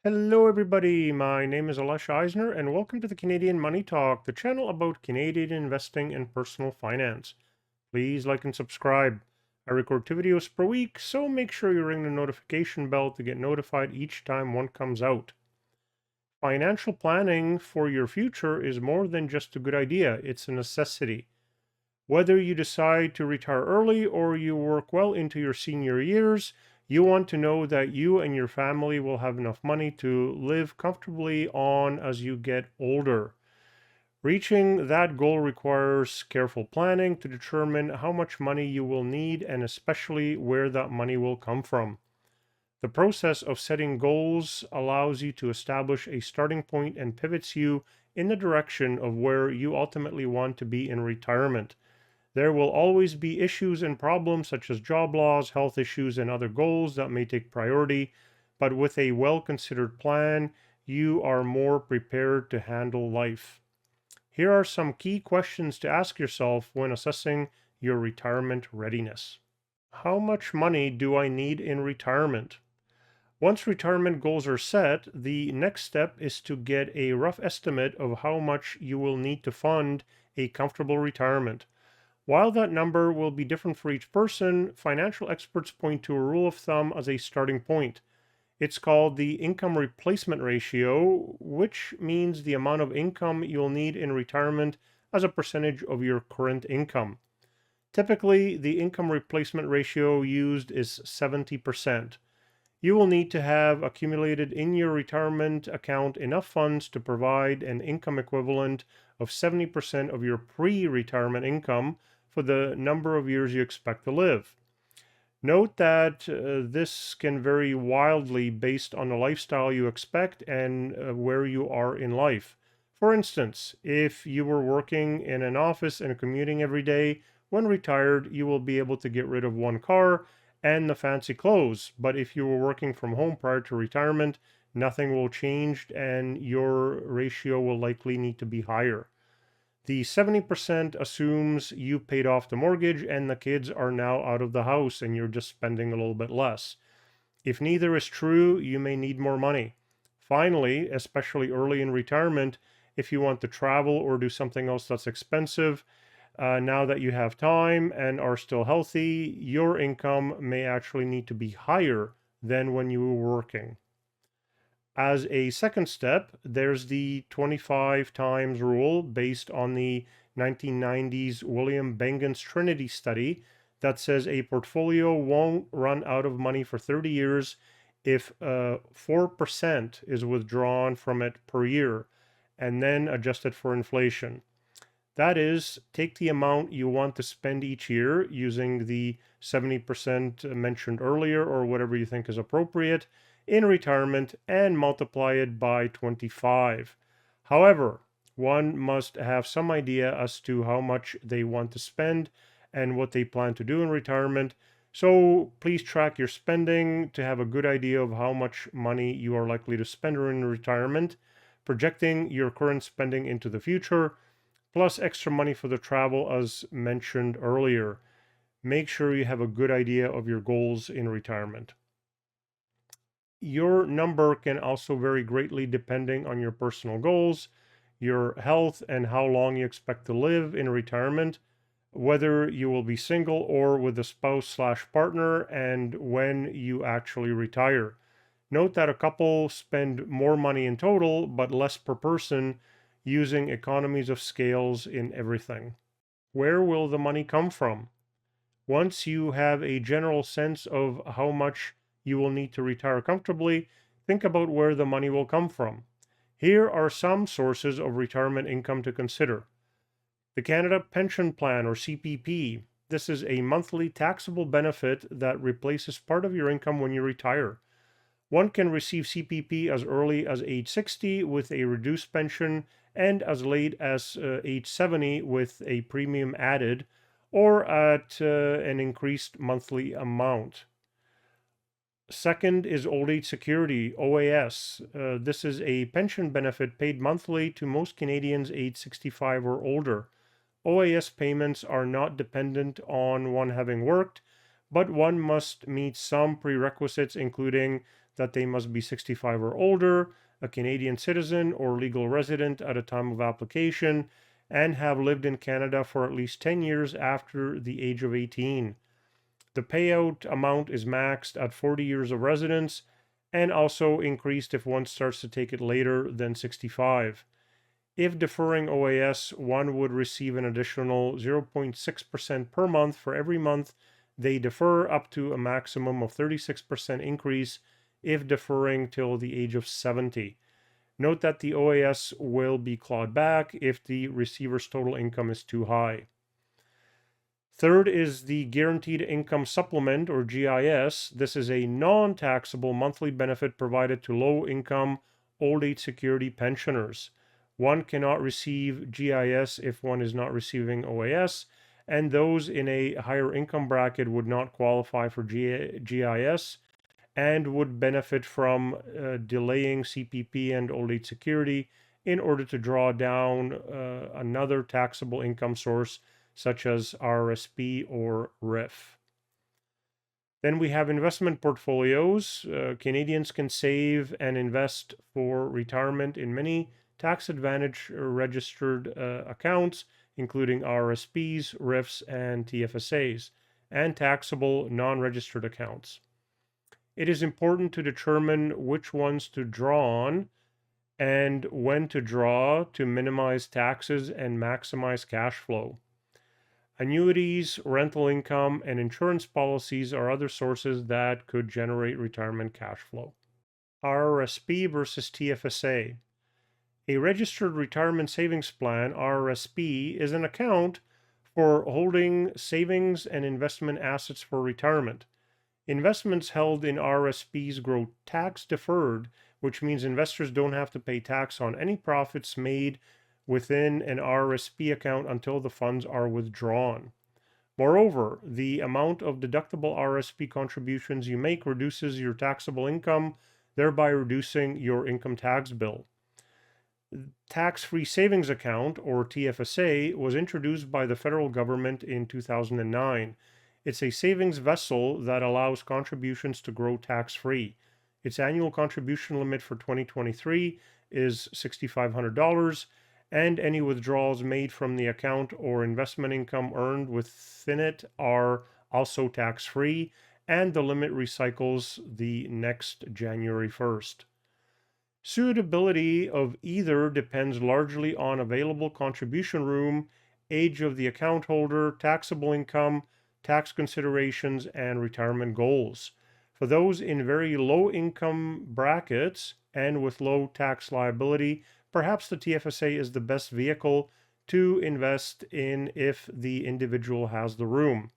Hello, everybody. My name is Alesh Eisner, and welcome to the Canadian Money Talk, the channel about Canadian investing and personal finance. Please like and subscribe. I record 2 videos per week, so make sure you ring the notification bell to get notified each time one comes out. Financial planning for your future is more than just a good idea, it's a necessity. Whether you decide to retire early or you work well into your senior years, you want to know that you and your family will have enough money to live comfortably on as you get older. Reaching that goal requires careful planning to determine how much money you will need and especially where that money will come from. The process of setting goals allows you to establish a starting point and pivots you in the direction of where you ultimately want to be in retirement. There will always be issues and problems such as job loss, health issues, and other goals that may take priority, but with a well considered plan, you are more prepared to handle life. Here are some key questions to ask yourself when assessing your retirement readiness. How much money do I need in retirement? Once retirement goals are set, the next step is to get a rough estimate of how much you will need to fund a comfortable retirement. While that number will be different for each person, financial experts point to a rule of thumb as a starting point. It's called the income replacement ratio, which means the amount of income you'll need in retirement as a percentage of your current income. Typically, the income replacement ratio used is 70%. You will need to have accumulated in your retirement account enough funds to provide an income equivalent of 70% of your pre-retirement income for the number of years you expect to live. Note that this can vary wildly based on the lifestyle you expect and where you are in life. For instance, if you were working in an office and commuting every day, when retired, you will be able to get rid of one car and the fancy clothes. But if you were working from home prior to retirement, nothing will change and your ratio will likely need to be higher. The 70% assumes you paid off the mortgage and the kids are now out of the house and you're just spending a little bit less. If neither is true, you may need more money. Finally, especially early in retirement, if you want to travel or do something else that's expensive, now that you have time and are still healthy, your income may actually need to be higher than when you were working. As a second step, there's the 25 times rule based on the 1990s William Bengen's Trinity study that says a portfolio won't run out of money for 30 years if 4% is withdrawn from it per year and then adjusted for inflation. That is, take the amount you want to spend each year using the 70% mentioned earlier or whatever you think is appropriate in retirement and multiply it by 25. However, one must have some idea as to how much they want to spend and what they plan to do in retirement. So please track your spending to have a good idea of how much money you are likely to spend in retirement, projecting your current spending into the future, plus extra money for the travel as mentioned earlier. Make sure you have a good idea of your goals in retirement. Your number can also vary greatly depending on your personal goals, your health, and how long you expect to live in retirement, whether you will be single or with a spouse/partner, and when you actually retire. Note that a couple spend more money in total, but less per person, using economies of scales in everything. Where will the money come from? Once you have a general sense of how much you will need to retire comfortably, think about where the money will come from. Here are some sources of retirement income to consider. The Canada Pension Plan, or CPP. This is a monthly taxable benefit that replaces part of your income when you retire. One can receive CPP as early as age 60 with a reduced pension and as late as age 70 with a premium added or at an increased monthly amount. Second is Old Age Security, OAS. This is a pension benefit paid monthly to most Canadians aged 65 or older. OAS payments are not dependent on one having worked, but one must meet some prerequisites, including that they must be 65 or older, a Canadian citizen or legal resident at a time of application, and have lived in Canada for at least 10 years after the age of 18. The payout amount is maxed at 40 years of residence and also increased if one starts to take it later than 65. If deferring OAS, one would receive an additional 0.6% per month for every month they defer, up to a maximum of 36% increase if deferring till the age of 70. Note that the OAS will be clawed back if the receiver's total income is too high. Third is the Guaranteed Income Supplement, or GIS. This is a non-taxable monthly benefit provided to low-income old age security pensioners. One cannot receive GIS if one is not receiving OAS, and those in a higher income bracket would not qualify for GIS and would benefit from delaying CPP and old age security in order to draw down another taxable income source such as RRSP or RIF. Then we have investment portfolios. Canadians can save and invest for retirement in many tax advantage registered accounts, including RRSPs, RIFs, and TFSAs, and taxable non-registered accounts. It is important to determine which ones to draw on and when to draw to minimize taxes and maximize cash flow. Annuities, rental income, and insurance policies are other sources that could generate retirement cash flow. RRSP versus TFSA. A registered retirement savings plan, RRSP, is an account for holding savings and investment assets for retirement. Investments held in RRSPs grow tax deferred, which means investors don't have to pay tax on any profits made within an RRSP account until the funds are withdrawn. Moreover, the amount of deductible RRSP contributions you make reduces your taxable income, thereby reducing your income tax bill. Tax-free savings account, or TFSA, was introduced by the federal government in 2009. It's a savings vessel that allows contributions to grow tax-free. Its annual contribution limit for 2023 is $6,500, and any withdrawals made from the account or investment income earned within it are also tax-free, and the limit recycles the next January 1st. Suitability of either depends largely on available contribution room, age of the account holder, taxable income, tax considerations, and retirement goals. For those in very low income brackets and with low tax liability, perhaps the TFSA is the best vehicle to invest in if the individual has the room.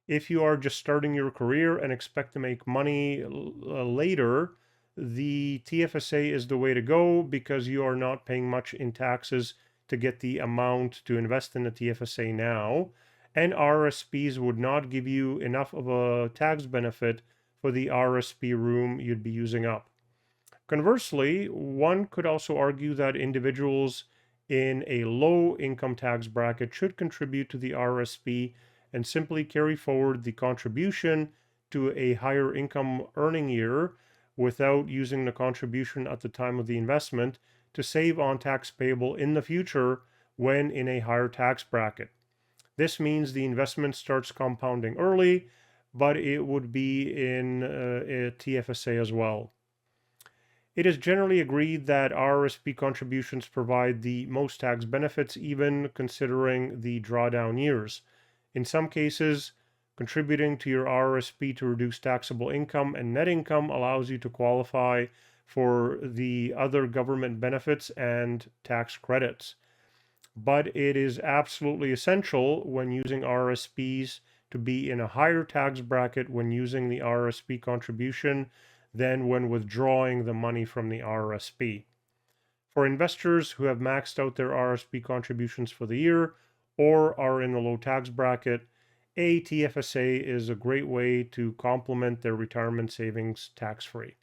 If you are just starting your career and expect to make money later, the TFSA is the way to go because you are not paying much in taxes to get the amount to invest in the TFSA now, and RRSPs would not give you enough of a tax benefit for the RRSP room you'd be using up. Conversely, one could also argue that individuals in a low income tax bracket should contribute to the RRSP and simply carry forward the contribution to a higher income earning year without using the contribution at the time of the investment to save on tax payable in the future when in a higher tax bracket. This means the investment starts compounding early, but it would be in a TFSA as well. It is generally agreed that RRSP contributions provide the most tax benefits, even considering the drawdown years. In some cases, contributing to your RRSP to reduce taxable income and net income allows you to qualify for the other government benefits and tax credits. But it is absolutely essential when using RRSPs to be in a higher tax bracket when using the RRSP contribution than when withdrawing the money from the RRSP. For investors who have maxed out their RRSP contributions for the year or are in the low tax bracket, a TFSA is a great way to complement their retirement savings tax-free.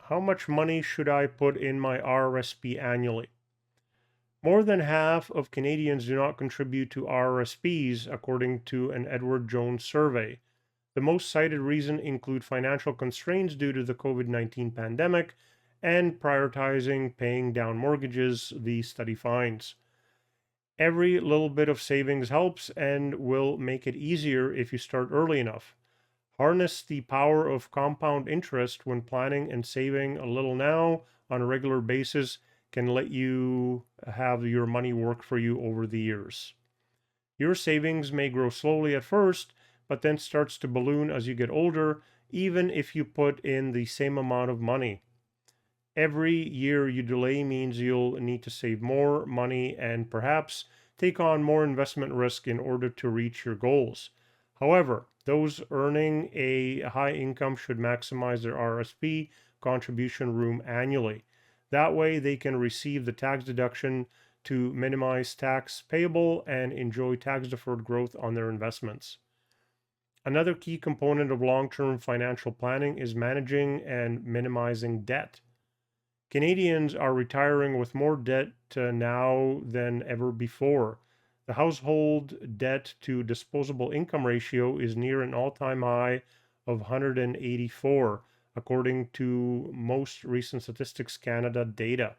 How much money should I put in my RRSP annually? More than half of Canadians do not contribute to RRSPs, according to an Edward Jones survey. The most cited reason include financial constraints due to the COVID-19 pandemic and prioritizing paying down mortgages, the study finds. Every little bit of savings helps and will make it easier if you start early enough. Harness the power of compound interest when planning, and saving a little now on a regular basis can let you have your money work for you over the years. Your savings may grow slowly at first, but then starts to balloon as you get older, even if you put in the same amount of money. Every year you delay means you'll need to save more money and perhaps take on more investment risk in order to reach your goals. However, those earning a high income should maximize their RRSP contribution room annually. That way, they can receive the tax deduction to minimize tax payable and enjoy tax deferred growth on their investments. Another key component of long term financial planning is managing and minimizing debt. Canadians are retiring with more debt now than ever before. The household debt to disposable income ratio is near an all time high of 184, according to most recent Statistics Canada data.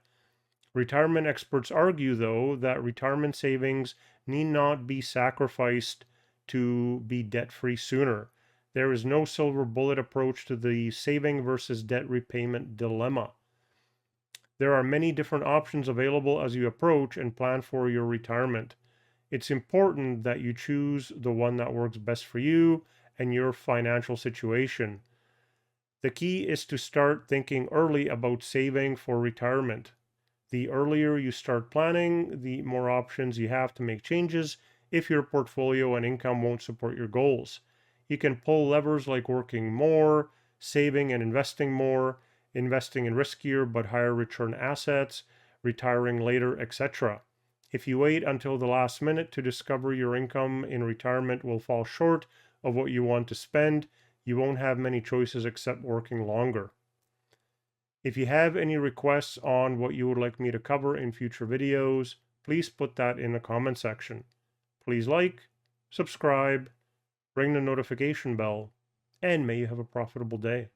Retirement experts argue, though, that retirement savings need not be sacrificed to be debt free sooner. There is no silver bullet approach to the saving versus debt repayment dilemma. There are many different options available as you approach and plan for your retirement. It's important that you choose the one that works best for you and your financial situation. The key is to start thinking early about saving for retirement. The earlier you start planning, the more options you have to make changes if your portfolio and income won't support your goals. You can pull levers like working more, saving and investing more, investing in riskier but higher return assets, retiring later, etc. If you wait until the last minute to discover your income in retirement will fall short of what you want to spend, you won't have many choices except working longer. If you have any requests on what you would like me to cover in future videos, please put that in the comment section. Please like, subscribe, ring the notification bell, and may you have a profitable day.